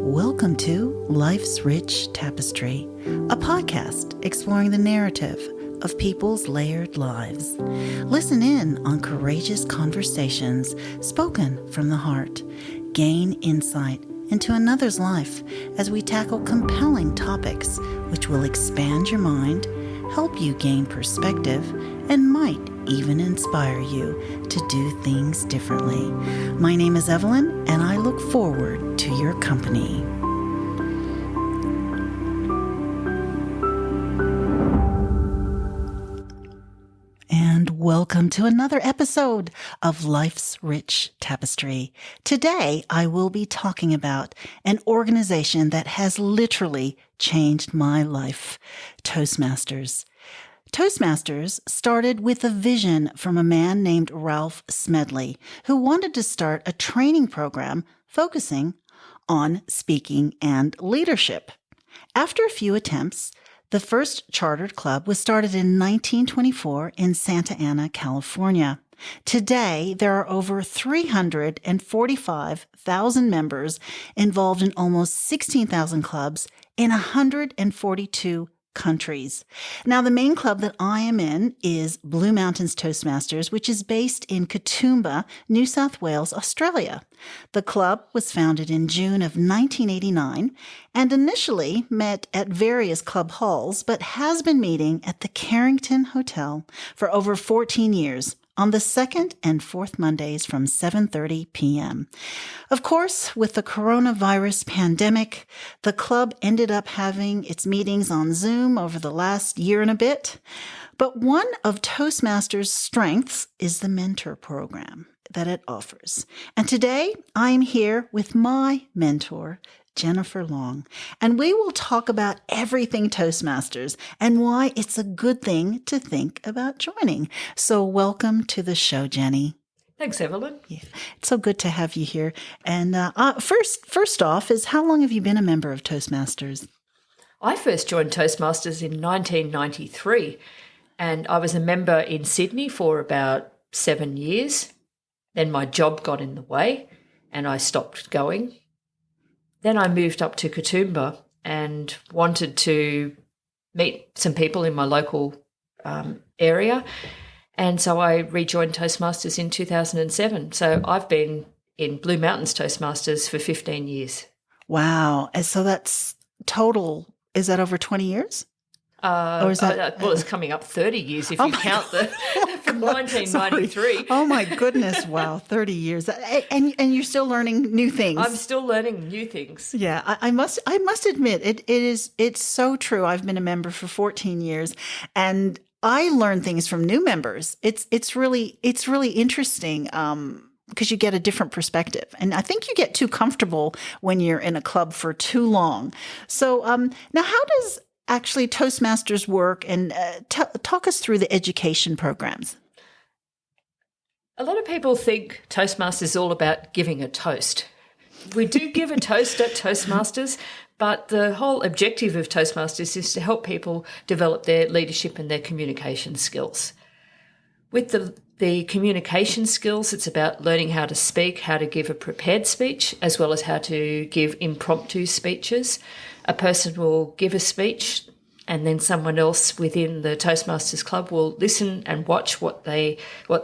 Welcome to Life's Rich Tapestry, a podcast exploring the narrative of people's layered lives. Listen in on courageous conversations spoken from the heart. Gain insight into another's life as we tackle compelling topics which will expand your mind, help you gain perspective, and might even inspire you to do things differently. My name is Evelyn, and I look forward to your company. And welcome to another episode of Life's Rich Tapestry. Today, I will be talking about an organization that has literally changed my life, Toastmasters. Toastmasters started with a vision from a man named Ralph Smedley, who wanted to start a training program focusing on speaking and leadership. After a few attempts, the first chartered club was started in 1924 in Santa Ana, California. Today, there are over 345,000 members involved in almost 16,000 clubs in 142 countries. Now, the main club that I am in is Mountains Toastmasters, which is based in Katoomba, New South Wales, Australia. The club was founded in June of 1989 and initially met at various club halls, but has been meeting at the Carrington Hotel for over 14 years on the second and fourth Mondays from 7:30 p.m. Of course, with the coronavirus pandemic, the club ended up having its meetings on Zoom over the last year and a bit. But one of Toastmasters' strengths is the mentor program that it offers. And today, I'm here with my mentor, Jennifer Long, and we will talk about everything Toastmasters and why it's a good thing to think about joining. So welcome to the show, Jenny. Thanks, Evelyn. Yeah, it's so good to have you here. And first off is, how long have you been a member of Toastmasters? I first joined Toastmasters in 1993, and I was a member in Sydney for about 7 years. Then my job got in the way, and I stopped going. Then I moved up to Katoomba and wanted to meet some people in my local area. And so I rejoined Toastmasters in 2007. So I've been in Blue Mountains Toastmasters for 15 years. Wow. And so that's total, is that over 20 years? Or is that, well, it's coming up 30 years if you count the from 1993. Sorry. Oh my goodness! Wow, 30 years, and you're still learning new things. I'm still learning new things. Yeah, I must admit it's so true. I've been a member for 14 years, and I learn things from new members. It's really interesting. Because you get a different perspective. And I think you get too comfortable when you're in a club for too long. So now how does actually Toastmasters work, and talk us through the education programs? A lot of people think Toastmasters is all about giving a toast. We do give a toast at Toastmasters, but the whole objective of Toastmasters is to help people develop their leadership and their communication skills. With the communication skills, it's about learning how to speak, how to give a prepared speech, as well as how to give impromptu speeches. A person will give a speech, and then someone else within the Toastmasters Club will listen and watch what the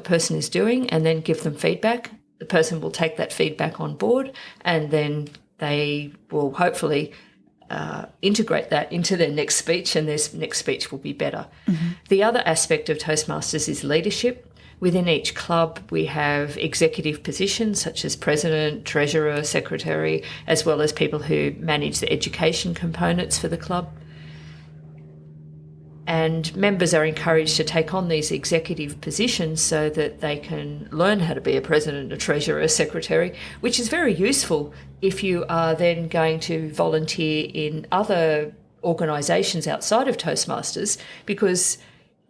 person is doing, and then give them feedback. The person will take that feedback on board, and then they will hopefully integrate that into their next speech, and their next speech will be better. Mm-hmm. The other aspect of Toastmasters is leadership. Within each club, we have executive positions such as president, treasurer, secretary, as well as people who manage the education components for the club. And members are encouraged to take on these executive positions so that they can learn how to be a president, a treasurer, a secretary, which is very useful if you are then going to volunteer in other organisations outside of Toastmasters, because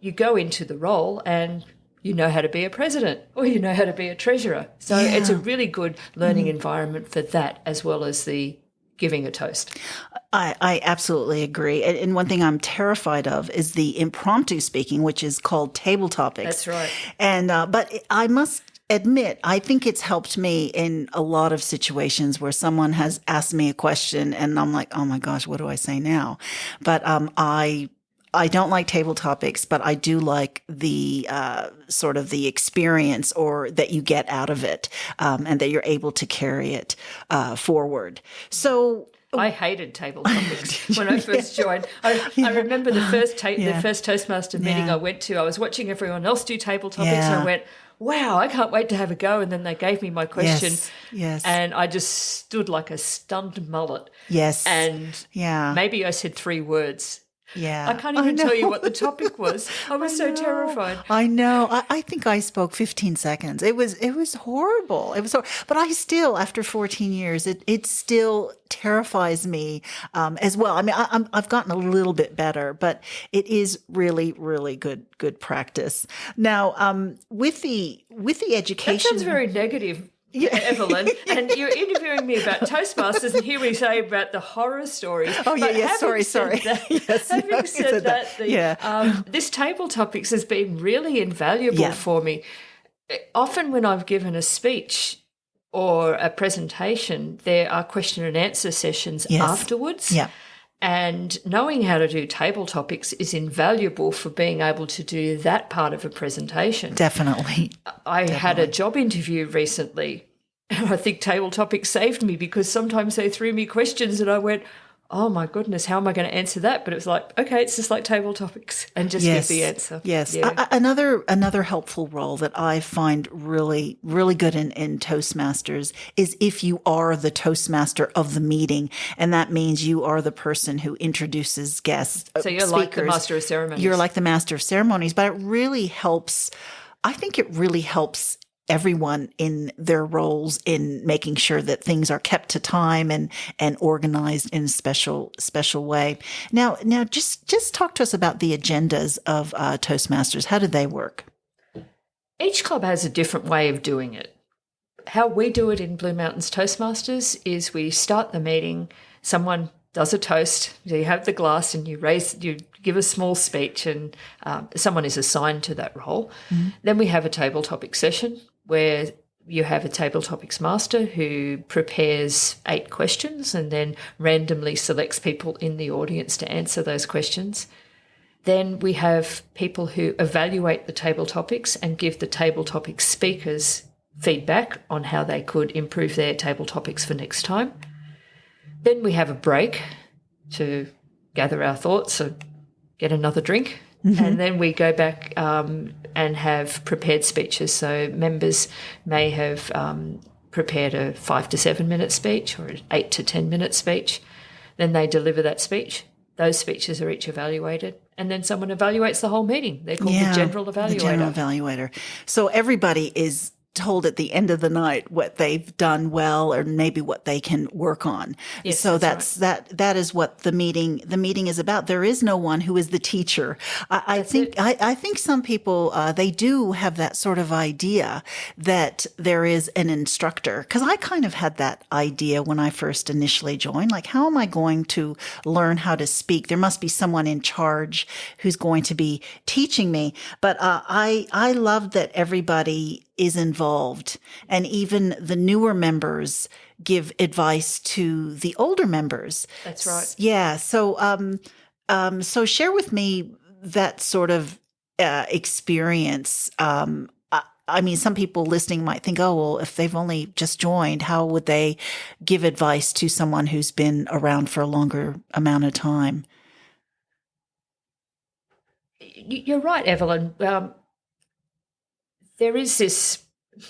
you go into the role and you know how to be a president or you know how to be a treasurer. So It's a really good learning environment for that, as well as the giving a toast. I absolutely agree. And one thing I'm terrified of is the impromptu speaking, which is called table topics. That's right. And but I must admit, I think it's helped me in a lot of situations where someone has asked me a question and I'm like, oh my gosh, what do I say now? But I don't like table topics, but I do like the sort of the experience or that you get out of it, and that you're able to carry it forward. So I hated table topics when I first joined. I remember the first Toastmaster meeting I went to. I was watching everyone else do table topics, and I went, wow, I can't wait to have a go. And then they gave me my question. Yes. And I just stood like a stunned mullet. Yes. And maybe I said 3 words. Yeah. I can't even tell you what the topic was. I was so terrified. I know. I think I spoke 15 seconds. It was horrible. But I still, after 14 years, it still terrifies me as well. I mean, I've gotten a little bit better, but it is really, really good practice. Now, with the education, that sounds very negative. Evelyn, and you're interviewing me about Toastmasters, and here we say about the horror stories. Oh, sorry. Having said that, this table topics has been really invaluable for me. Often when I've given a speech or a presentation, there are question and answer sessions afterwards. Yeah. And knowing how to do table topics is invaluable for being able to do that part of a presentation. Definitely. I had a job interview recently, and I think table topics saved me because sometimes they threw me questions and I went, oh my goodness, how am I going to answer that? But it was like, okay, it's just like table topics, and just give the answer. Yes. Yeah. Another helpful role that I find really, really good in Toastmasters is if you are the Toastmaster of the meeting, and that means you are the person who introduces guests. So you're speakers. like the master of ceremonies. You're like the master of ceremonies, but it really helps. I think it really helps everyone in their roles in making sure that things are kept to time and organized in a special way. Now, just talk to us about the agendas of Toastmasters. How do they work? Each club has a different way of doing it. How we do it in Blue Mountains Toastmasters is we start the meeting, someone does a toast, you have the glass and you give a small speech, and someone is assigned to that role. Mm-hmm. Then we have a table topic session where you have a table topics master who prepares 8 questions and then randomly selects people in the audience to answer those questions. Then we have people who evaluate the table topics and give the table topics speakers feedback on how they could improve their table topics for next time. Then we have a break to gather our thoughts or get another drink. Mm-hmm. And then we go back and have prepared speeches. So members may have prepared a 5 to 7 minute speech or an 8 to 10 minute speech. Then they deliver that speech. Those speeches are each evaluated. And then someone evaluates the whole meeting. They're called the general evaluator. The general evaluator. So everybody is told at the end of the night what they've done well or maybe what they can work on. Yes, so that's right. that is what the meeting is about. There is no one who is the teacher. I think some people they do have that sort of idea that there is an instructor, because I kind of had that idea when I first initially joined, like, how am I going to learn how to speak? There must be someone in charge who's going to be teaching me. But I love that everybody is involved, and even the newer members give advice to the older members. That's right. Yeah. So, so share with me that sort of experience. I mean, some people listening might think, oh, well, if they've only just joined, how would they give advice to someone who's been around for a longer amount of time? You're right, Evelyn. There is this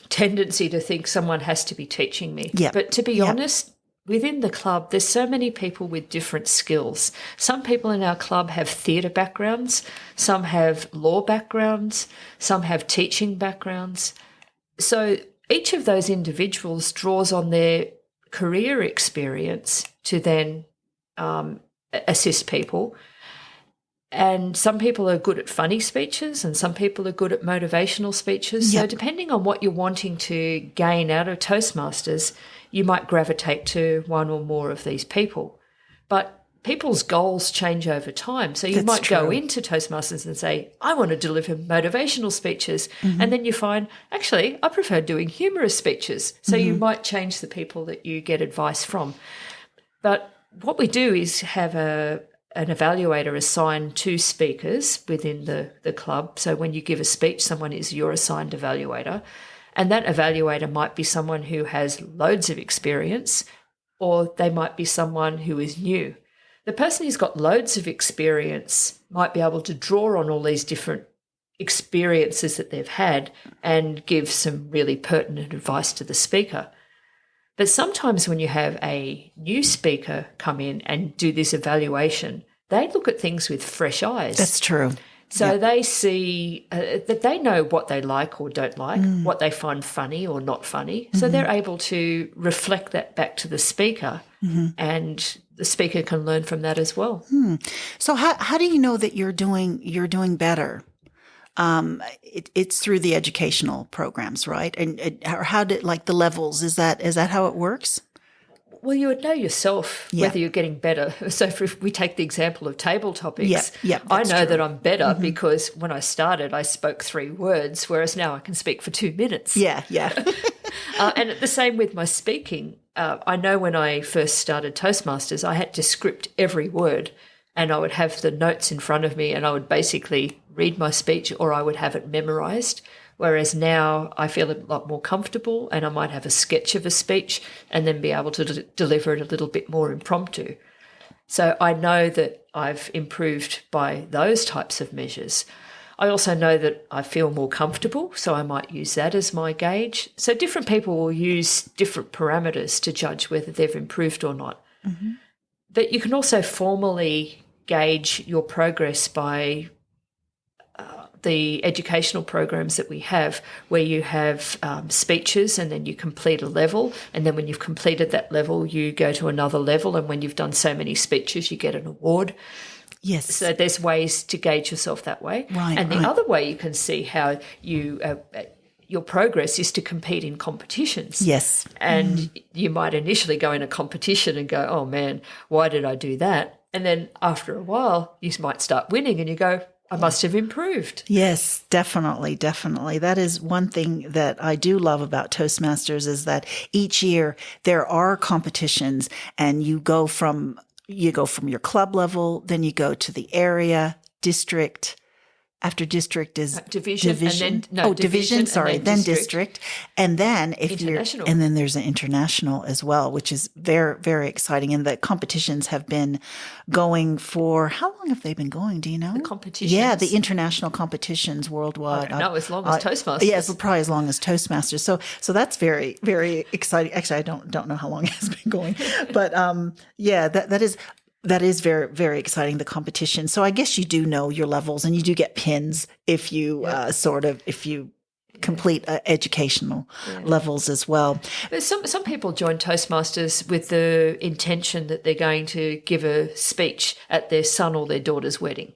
tendency to think someone has to be teaching me. Yep. But to be honest, within the club, there's so many people with different skills. Some people in our club have theatre backgrounds, some have law backgrounds, some have teaching backgrounds. So each of those individuals draws on their career experience to then assist people. And some people are good at funny speeches and some people are good at motivational speeches. Yep. So depending on what you're wanting to gain out of Toastmasters, you might gravitate to one or more of these people. But people's goals change over time. So you That's might go true. into Toastmasters and say, I want to deliver motivational speeches. And then you find, actually, I prefer doing humorous speeches. So you might change the people that you get advice from. But what we do is have an evaluator assigned to speakers within the club. So when you give a speech, someone is your assigned evaluator. And that evaluator might be someone who has loads of experience, or they might be someone who is new. The person who's got loads of experience might be able to draw on all these different experiences that they've had and give some really pertinent advice to the speaker. But sometimes when you have a new speaker come in and do this evaluation, they look at things with fresh eyes. That's true. So they see that they know what they like or don't like, what they find funny or not funny. So they're able to reflect that back to the speaker, and the speaker can learn from that as well. So how do you know that you're doing better? It's through the educational programs, right? And or how did, like, the levels? Is that how it works? Well, you would know yourself whether you're getting better. So if we take the example of table topics, I know that I'm better because when I started, I spoke 3 words, whereas now I can speak for 2 minutes. Yeah. And the same with my speaking. I know when I first started Toastmasters, I had to script every word, and I would have the notes in front of me and I would basically read my speech, or I would have it memorized. Whereas now I feel a lot more comfortable, and I might have a sketch of a speech and then be able to deliver it a little bit more impromptu. So I know that I've improved by those types of measures. I also know that I feel more comfortable, so I might use that as my gauge. So different people will use different parameters to judge whether they've improved or not. But you can also formally gauge your progress by the educational programs that we have, where you have speeches and then you complete a level, and then when you've completed that level, you go to another level, and when you've done so many speeches, you get an award. Yes. So there's ways to gauge yourself that way. Right. And the other way you can see how your progress is to compete in competitions. Yes. And you might initially go in a competition and go, oh man, why did I do that? And then after a while, you might start winning and you go, I must have improved. Yes, definitely. That is one thing that I do love about Toastmasters, is that each year there are competitions, and you go from your club level, then you go to the area, district. After district is division. Division. And then, division. Sorry, then district, and then International. and then there's an international as well, which is very, very exciting. And the competitions have been going for, how long have they been going? Do you know? The competitions. Yeah, the international competitions worldwide. I don't know, as long as Toastmasters. Yes, probably as long as Toastmasters. So that's very, very exciting. Actually, I don't know how long it has been going, but that is very, very exciting, the competition. So I guess you do know your levels, and you do get pins if you if you complete educational levels as well. But some people join Toastmasters with the intention that they're going to give a speech at their son or their daughter's wedding.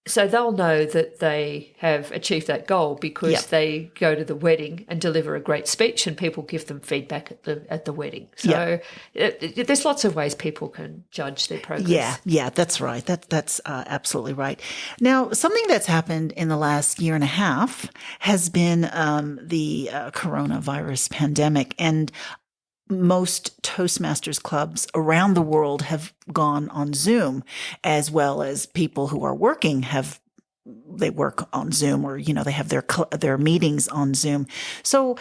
So they'll know that they have achieved that goal because they go to the wedding and deliver a great speech, and people give them feedback at the wedding. So there's lots of ways people can judge their progress. Yeah, that's right. That's absolutely right. Now, something that's happened in the last year and a half has been the coronavirus pandemic, and most Toastmasters clubs around the world have gone on Zoom, as well as people who are working they work on Zoom, or they have their meetings on Zoom. So,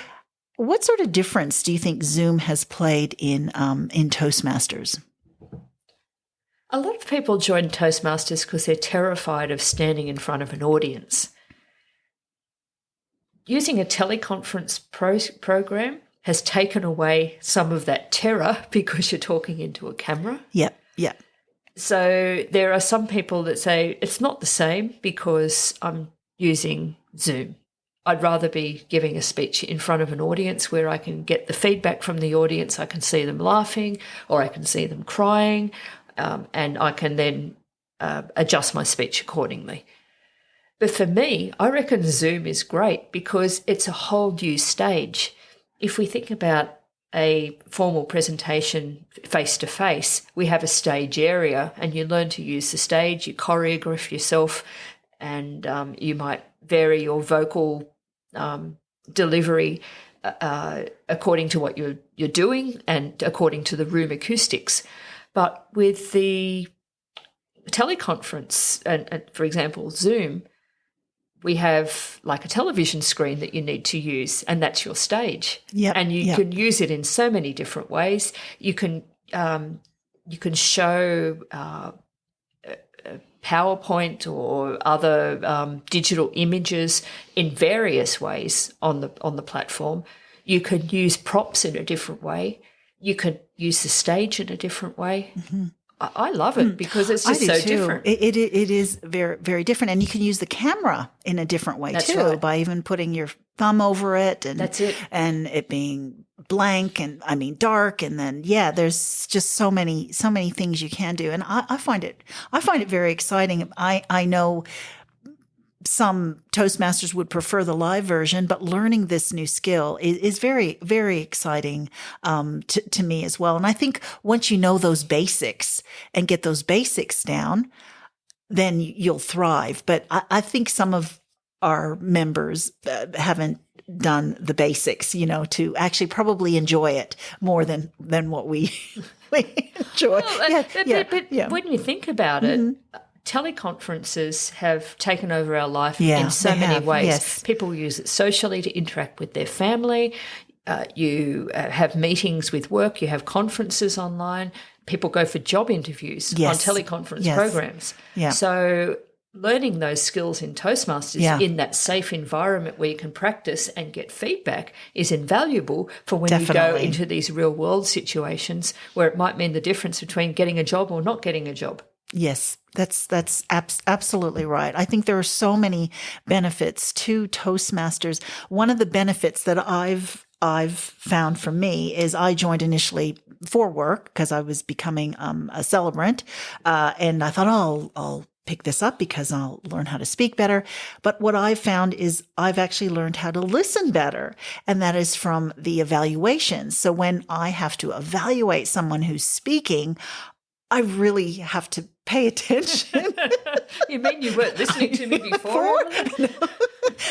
what sort of difference do you think Zoom has played in Toastmasters? A lot of people join Toastmasters because they're terrified of standing in front of an audience. Using a teleconference program has taken away some of that terror because you're talking into a camera. Yeah. So there are some people that say it's not the same because I'm using Zoom. I'd rather be giving a speech in front of an audience where I can get the feedback from the audience. I can see them laughing, or I can see them crying, and I can then adjust my speech accordingly. But for me, I reckon Zoom is great because it's a whole new stage. If we think about a formal presentation face-to-face, we have a stage area and you learn to use the stage, you choreograph yourself, and you might vary your vocal delivery according to what you're doing and according to the room acoustics. But with the teleconference, and for example, Zoom, we have like a television screen that you need to use, and that's your stage. Yep, and you can use it in so many different ways. You can show PowerPoint or other digital images in various ways on the platform. You can use props in a different way. You can use the stage in a different way. Mm-hmm. I love it because it's just so different. It is very, very different. And you can use the camera in a different way too, right, by even putting your thumb over it, and that's it. And it being blank and dark. And then, there's just so many things you can do. And I find it very exciting. I know some Toastmasters would prefer the live version, but learning this new skill is very, very exciting to me as well. And I think once you know those basics and get those basics down, then you'll thrive. But I think some of our members haven't done the basics, to actually probably enjoy it more than what we enjoy. Well, but when you think about it, teleconferences have taken over our life in so many ways. Yes. People use it socially to interact with their family. You have meetings with work. You have conferences online. People go for job interviews on teleconference programs. Yeah. So learning those skills in Toastmasters in that safe environment where you can practice and get feedback is invaluable for when you go into these real-world situations where it might mean the difference between getting a job or not getting a job. Yes, that's absolutely right. I think there are so many benefits to Toastmasters. One of the benefits that I've found for me is I joined initially for work because I was becoming a celebrant, and I thought, I'll pick this up because I'll learn how to speak better. But what I've found is I've actually learned how to listen better, and that is from the evaluations. So when I have to evaluate someone who's speaking, I really have to pay attention. You mean you weren't listening to me before? No.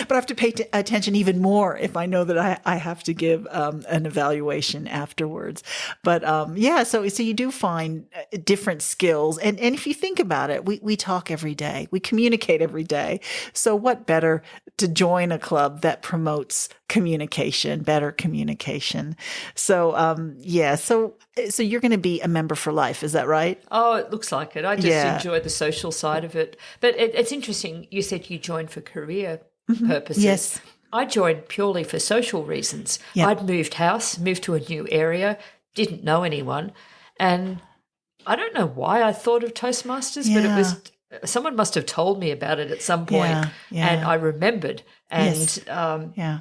But I have to pay attention even more if I know that I have to give an evaluation afterwards. But so you do find different skills. And if you think about it, we talk every day. We communicate every day. So what better to join a club that promotes communication, better communication. So, so you're going to be a member for life. Is that right? Oh, it looks like it. I just enjoy the social side of it. But it's interesting. You said you joined for career purposes. Yes. I joined purely for social reasons. Yep. I'd moved house, moved to a new area, didn't know anyone. And I don't know why I thought of Toastmasters, but it was someone must have told me about it at some point, and I remembered. And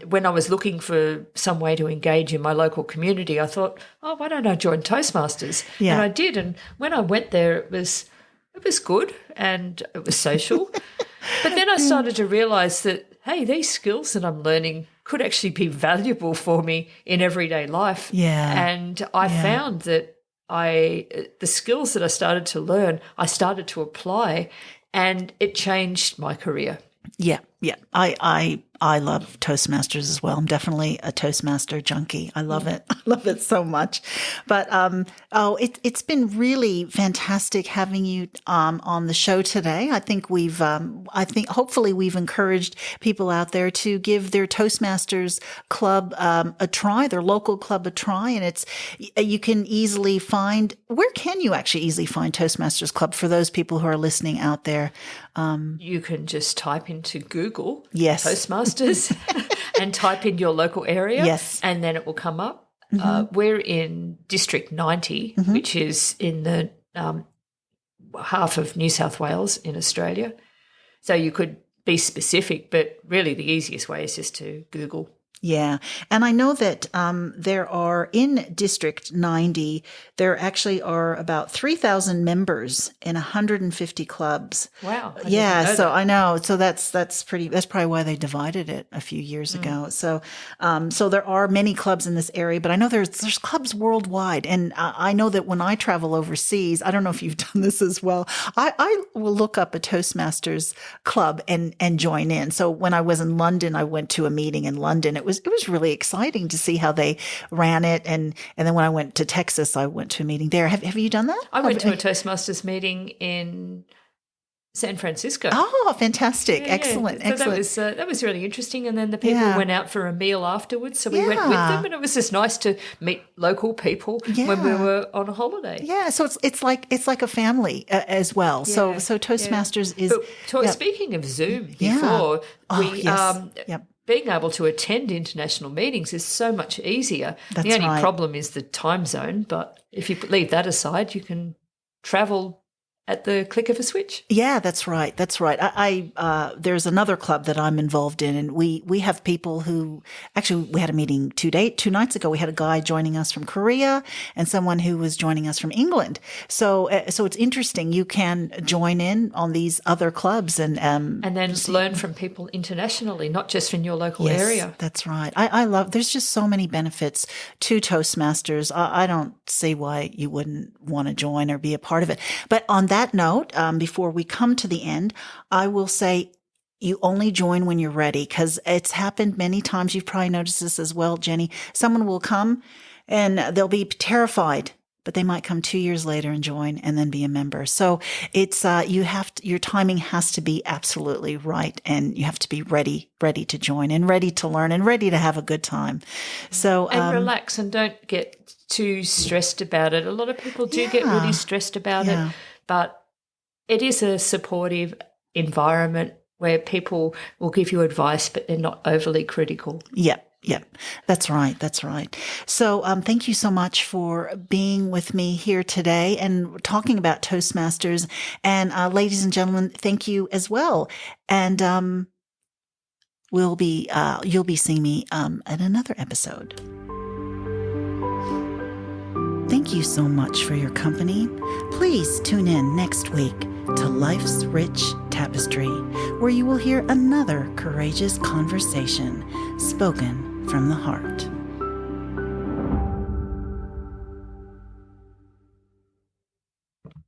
when I was looking for some way to engage in my local community, I thought, why don't I join Toastmasters? Yeah. And I did. And when I went there, it was good and it was social. But then I started to realise that, hey, these skills that I'm learning could actually be valuable for me in everyday life. Yeah. And I found that the skills that I started to learn, I started to apply, and it changed my career. Yeah. I love Toastmasters as well. I'm definitely a Toastmaster junkie. I love it. I love it so much. But it's been really fantastic having you on the show today. I think hopefully we've encouraged people out there to give their Toastmasters club a try, their local club a try, and you can easily find. Where can you actually easily find Toastmasters Club for those people who are listening out there? You can just type into Google Toastmasters and type in your local area, and then it will come up. We're in District 90, which is in the half of New South Wales in Australia. So you could be specific, but really the easiest way is just to Google. Yeah. And I know that there are in District 90, there actually are about 3,000 members in 150 clubs. Wow. I didn't Yeah, know so that. I know. So that's probably why they divided it a few years ago. So so there are many clubs in this area, but I know there's clubs worldwide. And I know that when I travel overseas, I don't know if you've done this as well. I will look up a Toastmasters club and join in. So when I was in London, I went to a meeting in London. It was really exciting to see how they ran it. And then when I went to Texas, I went to a meeting there. Have you done that? I went to a Toastmasters meeting in San Francisco. Oh, fantastic. Yeah. Excellent. So Excellent. that was really interesting. And then the people Yeah. went out for a meal afterwards. So we went with them, and it was just nice to meet local people when we Yeah. were on a holiday. Yeah, so it's like a family as well. So Yeah, Toastmasters is But yeah. speaking of Zoom Yeah. before, Oh, we yes. Yep. being able to attend international meetings is so much easier. That's the only right. problem is the time zone, but if you leave that aside, you can travel at the click of a switch. Yeah, that's right. That's right. I there's another club that I'm involved in, and we have people who actually we had a meeting two nights ago. We had a guy joining us from Korea and someone who was joining us from England. So it's interesting. You can join in on these other clubs and then learn from people internationally, not just in your local yes, area. That's right. I love. There's just so many benefits to Toastmasters. I don't see why you wouldn't want to join or be a part of it. But on that note, before we come to the end, I will say you only join when you're ready, because it's happened many times. You've probably noticed this as well, Jenny. Someone will come and they'll be terrified, but they might come 2 years later and join and then be a member. So it's your timing has to be absolutely right, and you have to be ready to join and ready to learn and ready to have a good time. So And relax and don't get too stressed about it. A lot of people do get really stressed about it, but it is a supportive environment where people will give you advice, but they're not overly critical. Yep. That's right. So thank you so much for being with me here today and talking about Toastmasters. And ladies and gentlemen, thank you as well. And you'll be seeing me at another episode. Thank you so much for your company. Please tune in next week to Life's Rich Tapestry, where you will hear another courageous conversation spoken from the heart.